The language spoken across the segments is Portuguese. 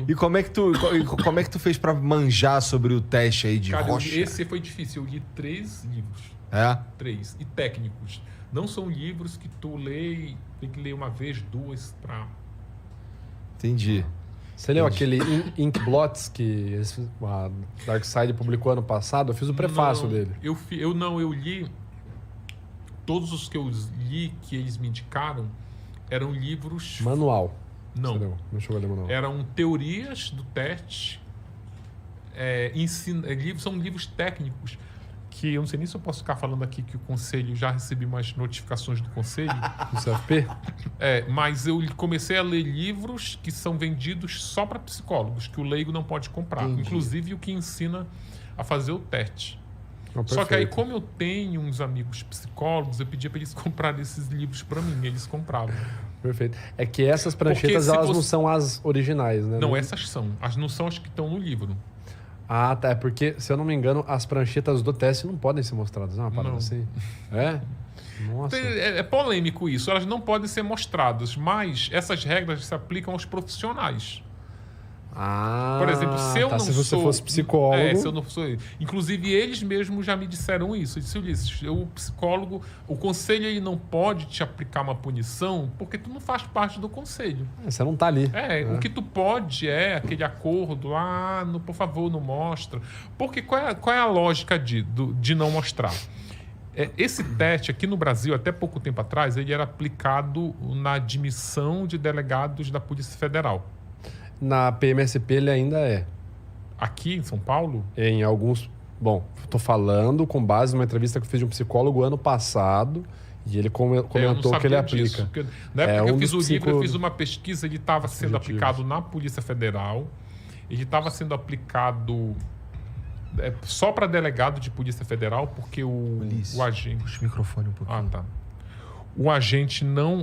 E como é que tu fez pra manjar sobre o teste aí de rocha? Esse foi difícil. Eu li 3 livros. 3. E técnicos. Não são livros que tu lê e tem que ler uma vez, 2 pra... Entendi. Você leu aquele Ink Blots que a Darkside publicou ano passado? Eu fiz o prefácio dele. Eu li... Todos os que eu li, que eles me indicaram, eram livros... Manual. Não. Não chegou a ler manual. Eram teorias do teste. São livros técnicos que eu não sei nem se eu posso ficar falando aqui que o Conselho, já recebi umas notificações do Conselho. Do CFP? Mas eu comecei a ler livros que são vendidos só para psicólogos, que o leigo não pode comprar. Entendi. Inclusive o que ensina a fazer o teste. Oh, só que aí, como eu tenho uns amigos psicólogos, eu pedia para eles comprarem esses livros para mim. Eles compravam. Perfeito. É que essas pranchetas, elas não são as originais, né? Não, essas são. As não são as que estão no livro. Ah, tá. É porque, se eu não me engano, as pranchetas do teste não podem ser mostradas. Não é uma parada assim? É? Nossa. É polêmico isso. Elas não podem ser mostradas, mas essas regras se aplicam aos profissionais. Ah, por exemplo, se eu não se sou... você fosse psicólogo... se eu não sou... Inclusive, eles mesmos já me disseram isso. Eu disse, Ulisses, o psicólogo... O conselho ele não pode te aplicar uma punição porque tu não faz parte do conselho. Você não tá ali. O que tu pode é aquele acordo lá, por favor, não mostra. Porque qual é a lógica de não mostrar? Esse teste aqui no Brasil, até pouco tempo atrás, ele era aplicado na admissão de delegados da Polícia Federal. Na PMSP ele ainda é. Aqui em São Paulo? Em alguns... Bom, estou falando com base numa entrevista que eu fiz de um psicólogo ano passado e ele comentou que ele aplica. Porque, na época que eu fiz o livro, eu fiz uma pesquisa, ele estava sendo aplicado na Polícia Federal, ele estava sendo aplicado só para delegado de Polícia Federal, porque o agente... Puxa o microfone um pouquinho. Ah, tá. O agente não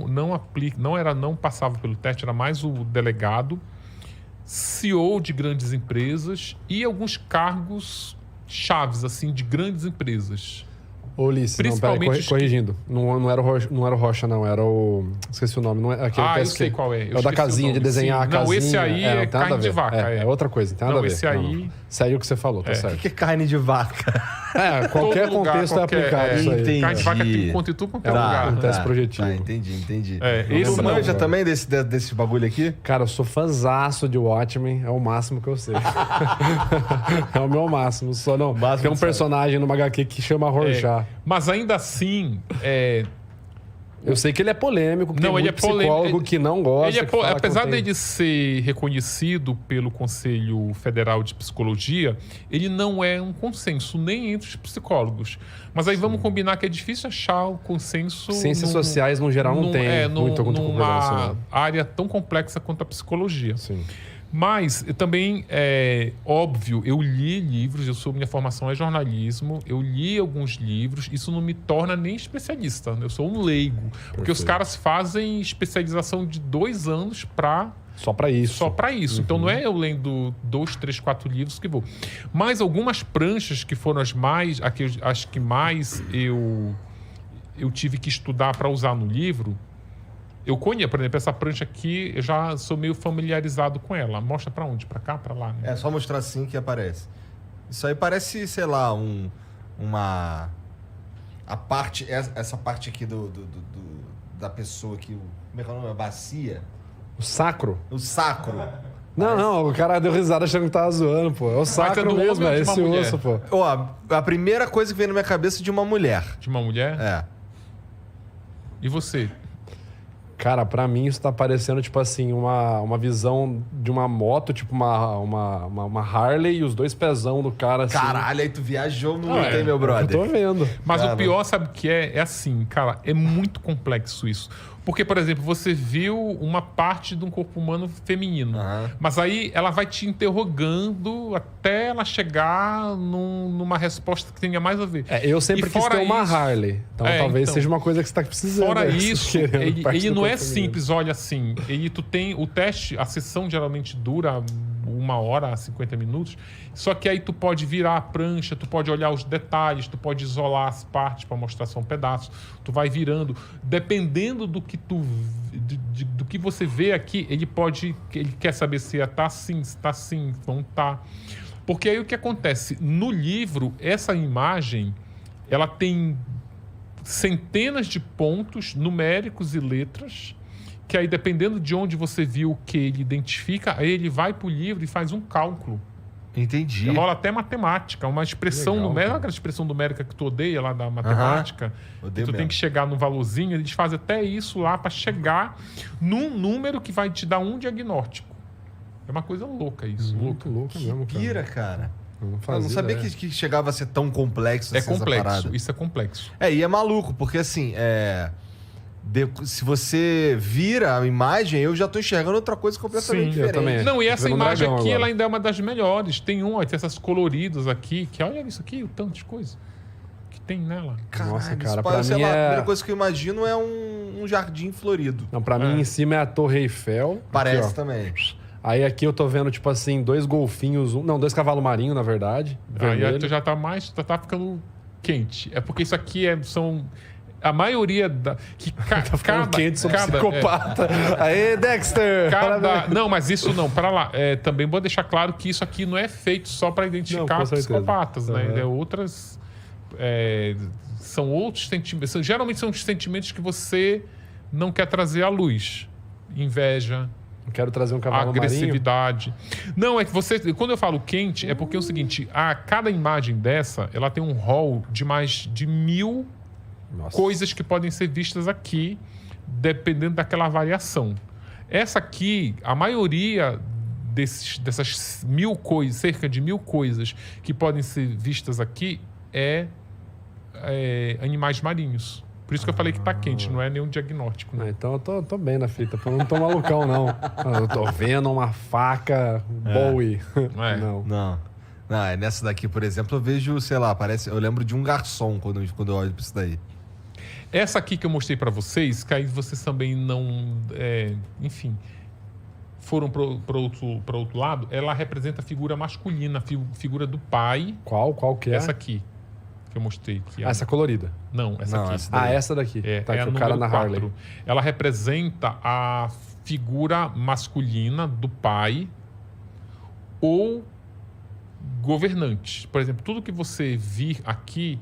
passava pelo teste, era mais o delegado, CEO de grandes empresas e alguns cargos chaves, assim, de grandes empresas. Ô, Ulisses, principalmente corrigindo. Não era o Rocha, não. Era o... Esqueci o nome. Não é, eu sei qual é. É o da casinha, de desenhar a casinha. Não, esse aí é carne de vaca. É outra coisa, não tem nada a ver. Esse aí... Não. Segue o que você falou, tá certo. O que é carne de vaca? Qualquer contexto é aplicado isso aí. Entendi. Carne de vaca tem conta em tudo quanto é lugar. Um teste projetivo. Entendi. Esse manja também desse bagulho aqui? Cara, eu sou fãzaço de Watchmen. É o máximo que eu sei. É o meu máximo. Só não. Tem um personagem numa HQ que chama Rorschach. Mas ainda assim... Eu sei que ele é polêmico, porque ele é psicólogo que não gosta. Apesar dele ser reconhecido pelo Conselho Federal de Psicologia, ele não é um consenso, nem entre os psicólogos. Mas aí vamos combinar que é difícil achar o consenso... Ciências sociais, no geral, não tem muito numa área tão complexa quanto a psicologia. Sim. Mas também, óbvio, eu li livros, minha formação é jornalismo, eu li alguns livros, isso não me torna nem especialista, eu sou um leigo. Porque os caras fazem especialização de 2 anos só para isso. Uhum. Então não é eu lendo 2, 3, 4 livros que vou. Mas algumas pranchas que foram as que mais eu tive que estudar para usar no livro... Eu conheço, por exemplo, essa prancha aqui, eu já sou meio familiarizado com ela. Mostra pra onde? Pra cá, pra lá? Né? É só mostrar assim que aparece. Isso aí parece, sei lá, essa parte aqui da pessoa aqui, como é que é o nome? A bacia? O sacro? O sacro. Não, o cara deu risada achando que tava zoando, pô. É o sacro mesmo, é esse osso, pô. A primeira coisa que veio na minha cabeça é de uma mulher. De uma mulher? É. E você? Cara, pra mim isso tá parecendo, tipo assim, uma visão de uma moto, tipo uma Harley e os 2 pezão do cara, assim. Caralho, aí tu viajou muito, hein, meu brother? Eu tô vendo. Mas o pior, sabe o que é? É assim, cara, é muito complexo isso. Porque, por exemplo, você viu uma parte de um corpo humano feminino. Mas aí ela vai te interrogando até ela chegar numa resposta que tenha mais a ver. Eu sempre quis ter uma Harley. Então talvez seja uma coisa que você tá precisando. Fora isso, ele não é simples, olha assim. Tu tem o teste, a sessão geralmente dura 1 hora, 50 minutos. Só que aí tu pode virar a prancha, tu pode olhar os detalhes, tu pode isolar as partes para mostrar só um pedaço. Tu vai virando. Dependendo do que o que você vê aqui, ele quer saber se tá assim, se tá assim, não tá. Porque aí o que acontece? No livro, essa imagem, ela tem centenas de pontos numéricos e letras, que aí, dependendo de onde você viu o que ele identifica, aí ele vai pro livro e faz um cálculo. Entendi. Rola até matemática, uma expressão Legal, numérica, cara. aquela expressão numérica que tu odeia lá da matemática, Odeio tu tem mesmo. que chegar num valorzinho, eles fazem até isso lá para chegar num número que vai te dar um diagnóstico. É uma coisa louca isso. Muito louco mesmo, cara. Pira, cara. Eu não Eu fazia não sabia ideia. que chegava a ser tão complexo É assim, essa complexo, parada. isso é complexo. E é maluco, porque assim, se você vira a imagem, eu já tô enxergando outra coisa completamente Sim, diferente. eu também. Não, e Tô essa vendo um imagem dragão aqui, agora. ela ainda é uma das melhores. Tem essas coloridas aqui, que olha isso aqui, o tanto de coisa que tem nela. Caralho, Nossa, cara, isso pra parece, sei mim lá, a é- primeira coisa que eu imagino é um jardim florido. Não, pra mim, em cima é a Torre Eiffel. Parece Aqui, ó. também. Aí aqui eu tô vendo, tipo assim, 2 golfinhos. Não, 2 cavalos marinhos, na verdade. Aí vermelho. tu já tá tá ficando quente. É porque isso aqui são... A maioria da... Que Tá ficando quente, sou psicopata. Aê, Dexter! Parabéns. Não, mas isso não, para lá. Também vou deixar claro que isso aqui não é feito só para Não, identificar com certeza. psicopatas, né? Uhum. É outras... são outros sentimentos. Geralmente são os sentimentos que você não quer trazer à luz. Inveja, Não quero trazer um cavalo marinho. agressividade. Não, é que você... Quando eu falo quente, é porque é o seguinte. Cada imagem dessa, ela tem um rol de mais de 1000 Nossa. coisas que podem ser vistas aqui, dependendo daquela variação. Essa aqui, a maioria dessas 1000 coisas, cerca de 1000 coisas que podem ser vistas aqui é animais marinhos. Por isso que eu falei que tá quente, não é nenhum diagnóstico. Né? Então eu tô bem na fita, eu não tô malucão, não. Eu tô vendo uma faca Bowie. É. Não. Não, nessa daqui, por exemplo, eu vejo, sei lá, eu lembro de um garçom quando eu olho pra isso daí. Essa aqui que eu mostrei pra vocês, que aí vocês também não... enfim, foram pro outro lado, ela representa a figura masculina, a figura do pai. Qual que é? Essa aqui, que eu mostrei. Que é Essa colorida. Não, essa Não, aqui. essa daí. Essa daqui. Tá É aqui a o cara número na 4. Harley. Ela representa a figura masculina do pai ou governante. Por exemplo, tudo que você vir aqui,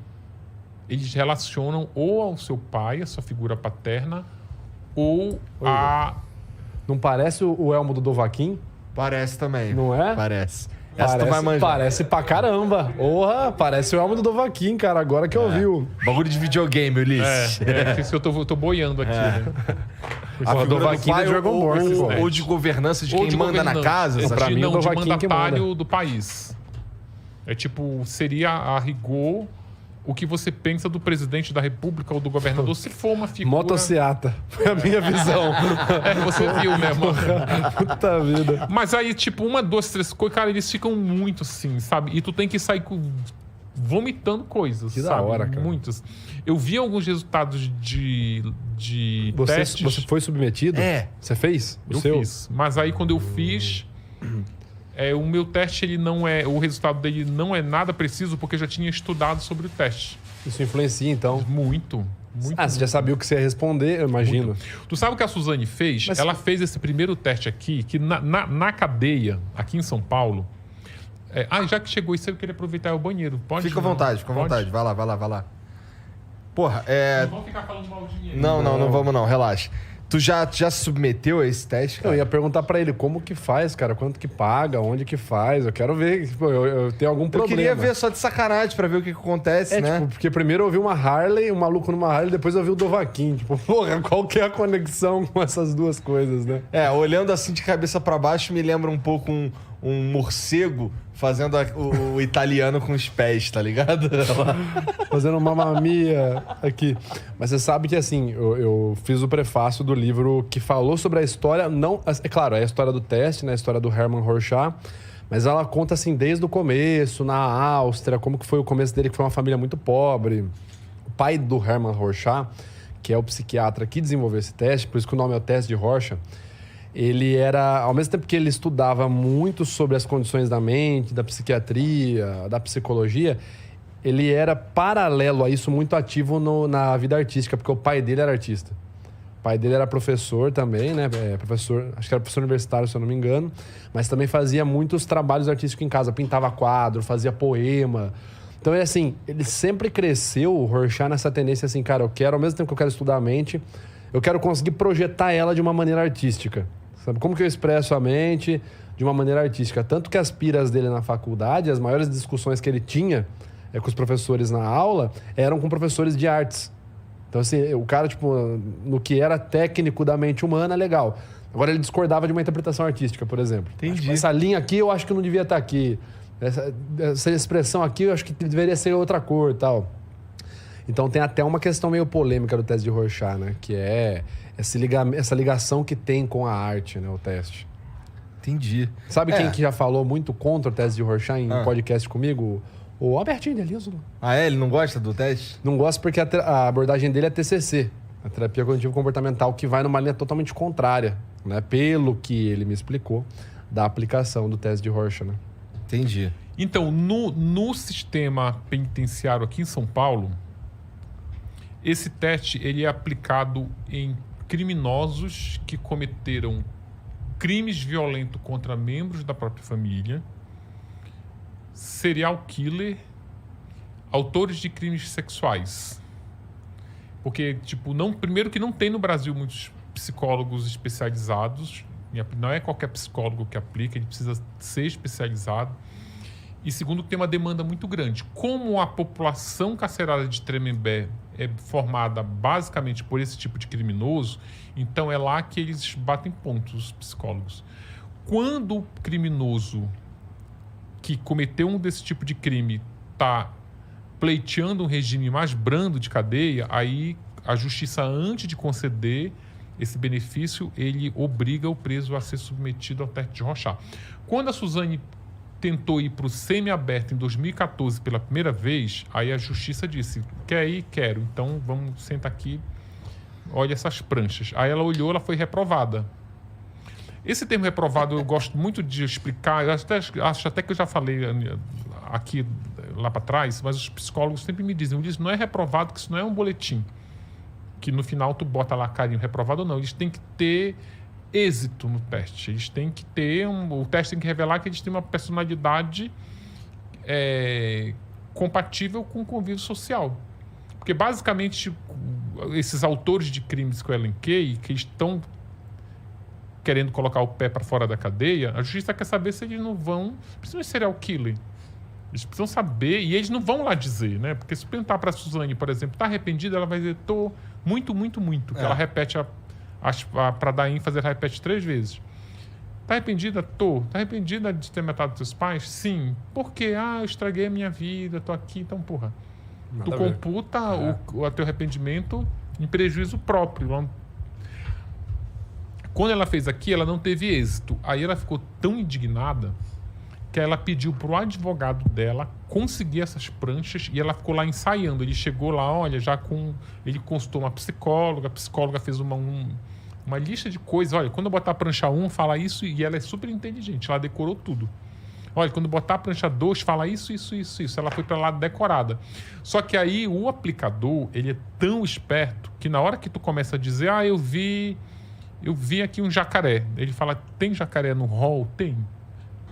eles relacionam ou ao seu pai, a sua figura paterna, ou a... Não parece o elmo do Dovahkiin? Parece também. Não é? Parece. Essa tu vai manjar. Parece pra caramba. Porra, parece o elmo do Dovahkiin, cara, agora que eu vi o... Bagulho de videogame, Ulisses. É isso que eu tô boiando aqui, né? A figura do Dovahkiin pai é Dragonborn, pô. ou de governança de Ou quem de manda na governante. casa, É, sabe? pra mim, o não, de Dovahkiin que mandatário manda. do país. É tipo, seria a rigor o que você pensa do presidente da república ou do governador, se for uma figura... Motociata. Foi a minha visão. Você viu, né, mano? Puta vida. Mas aí, tipo, 1, 2, 3 coisas, cara, eles ficam muito assim, sabe? E tu tem que sair vomitando coisas, Que da sabe? hora, cara. Muitas. Eu vi alguns resultados de testes. Você foi submetido? É. Você fez? O Eu seu? fiz. Mas aí quando eu fiz, o meu teste, ele não é... O resultado dele não é nada preciso, porque eu já tinha estudado sobre o teste. Isso influencia, então. Muito. Você já sabia o que você ia responder, eu imagino. Tu sabe o que a Suzane fez? Mas- Ela fez esse primeiro teste aqui, que na cadeia, aqui em São Paulo... já que chegou isso, eu queria aproveitar o banheiro. Pode? Fica à não? vontade, fica à Pode? vontade. Vai lá. Porra, Não vamos ficar falando mal de ninguém. Não vamos não, relaxa. Tu já se submeteu a esse teste, Eu cara? ia perguntar pra ele como que faz, cara, quanto que paga, onde que faz. Eu quero ver, tipo, eu tenho algum Eu problema. queria ver só de sacanagem pra ver o que acontece, né? Tipo, porque primeiro eu vi uma Harley, um maluco numa Harley, depois eu vi o Dovahkiin. Tipo, porra, qual que é a conexão com essas duas coisas, né? Olhando assim de cabeça pra baixo, me lembra um pouco um morcego fazendo o italiano com os pés, tá ligado? Fazendo uma mamia aqui. Mas você sabe que, assim, eu fiz o prefácio do livro que falou sobre a história, não... É claro, é a história do teste, né? A história do Hermann Rorschach, mas ela conta, assim, desde o começo, na Áustria, como que foi o começo dele, que foi uma família muito pobre. O pai do Hermann Rorschach, que é o psiquiatra que desenvolveu esse teste, por isso que o nome é o teste de Rorschach, ele era, ao mesmo tempo que ele estudava muito sobre as condições da mente, da psiquiatria, da psicologia, ele era paralelo a isso muito ativo na vida artística, porque o pai dele era artista. O pai dele era professor também, né? Professor, acho que era professor universitário, se eu não me engano. Mas também fazia muitos trabalhos artísticos em casa. Pintava quadro, fazia poema. Então, ele sempre cresceu, o Rorschach, nessa tendência assim, cara, ao mesmo tempo que eu quero estudar a mente, eu quero conseguir projetar ela de uma maneira artística. Sabe? Como que eu expresso a mente de uma maneira artística? Tanto que as piras dele na faculdade, as maiores discussões que ele tinha com os professores na aula, eram com professores de artes. Então, assim, o cara, no que era técnico da mente humana, legal. Agora, ele discordava de uma interpretação artística, por exemplo. Entendi. Essa linha aqui, eu acho que não devia estar aqui. Essa expressão aqui, eu acho que deveria ser outra cor e tal. Então, tem até uma questão meio polêmica do teste de Rorschach, né? Que é essa ligação que tem com a arte, né? O teste. Entendi. Sabe quem que já falou muito contra o teste de Rorschach em podcast comigo? O Albertinho de Eliso. Ah, ele não gosta do teste? Não gosta porque a abordagem dele é TCC, a terapia cognitivo-comportamental, que vai numa linha totalmente contrária, né? Pelo que ele me explicou, da aplicação do teste de Rorschach, né? Entendi. Então, no sistema penitenciário aqui em São Paulo, esse teste ele é aplicado em criminosos que cometeram crimes violentos contra membros da própria família, serial killer, autores de crimes sexuais. Porque, primeiro que não tem no Brasil muitos psicólogos especializados, não é qualquer psicólogo que aplica, ele precisa ser especializado. E segundo, que tem uma demanda muito grande. Como a população carcerária de Tremembé é formada basicamente por esse tipo de criminoso, então é lá que eles batem pontos, os psicólogos. Quando o criminoso que cometeu um desse tipo de crime está pleiteando um regime mais brando de cadeia, aí a justiça, antes de conceder esse benefício, ele obriga o preso a ser submetido ao teste de Rorschach. Quando a Suzane tentou ir para o semiaberto em 2014 pela primeira vez, aí a justiça disse, quer ir? Quero. Então vamos sentar aqui, olha essas pranchas. Aí ela olhou, ela foi reprovada. Esse termo reprovado eu gosto muito de explicar, eu acho até que eu já falei aqui lá para trás, mas os psicólogos sempre me dizem, não é reprovado, que isso não é um boletim, que no final tu bota lá carinho, reprovado ou não. Eles têm que ter êxito no teste, eles têm que ter o teste tem que revelar que eles têm uma personalidade compatível com o convívio social. Porque basicamente esses autores de crimes que eu elenquei, que estão querendo colocar o pé para fora da cadeia, a justiça quer saber se eles não vão, principalmente serial killer. Eles precisam saber, e eles não vão lá dizer, né? Porque se perguntar para a Suzane, por exemplo, tá arrependida, ela vai dizer, tô muito, muito, muito. Que ela repete, para dar ênfase, ela repete 3 vezes. Tá arrependida? Tô. Tá arrependida de ter matado seus pais? Sim. Por quê? Eu estraguei a minha vida, tô aqui, então, porra. Tu computa o teu arrependimento em prejuízo próprio. Quando ela fez aqui, ela não teve êxito. Aí ela ficou tão indignada que ela pediu pro advogado dela conseguir essas pranchas e ela ficou lá ensaiando. Ele chegou lá, olha, ele consultou uma psicóloga, a psicóloga fez uma lista de coisas. Olha, quando eu botar a prancha 1, fala isso, e ela é super inteligente, ela decorou tudo. Olha, quando botar a prancha 2, fala isso. Ela foi para lá decorada. Só que aí o aplicador, ele é tão esperto que na hora que tu começa a dizer, eu vi aqui um jacaré. Ele fala, tem jacaré no hall? Tem.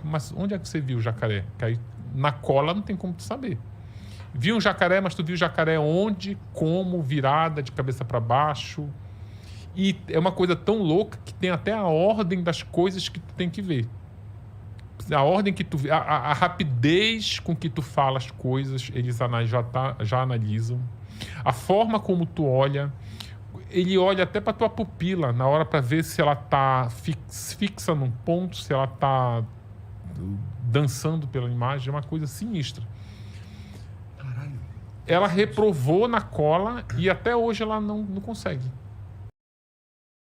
Mas onde é que você viu o jacaré? Que aí, na cola não tem como tu saber. Viu um jacaré, mas tu viu o jacaré onde, como, virada, de cabeça para baixo. E é uma coisa tão louca que tem até a ordem das coisas que tu tem que ver. A ordem que tu vê, a rapidez com que tu fala as coisas, eles já analisam. A forma como tu olha, ele olha até para tua pupila na hora para ver se ela tá fixa num ponto, se ela tá dançando pela imagem, é uma coisa sinistra. Caralho. Ela reprovou na cola e até hoje ela não consegue.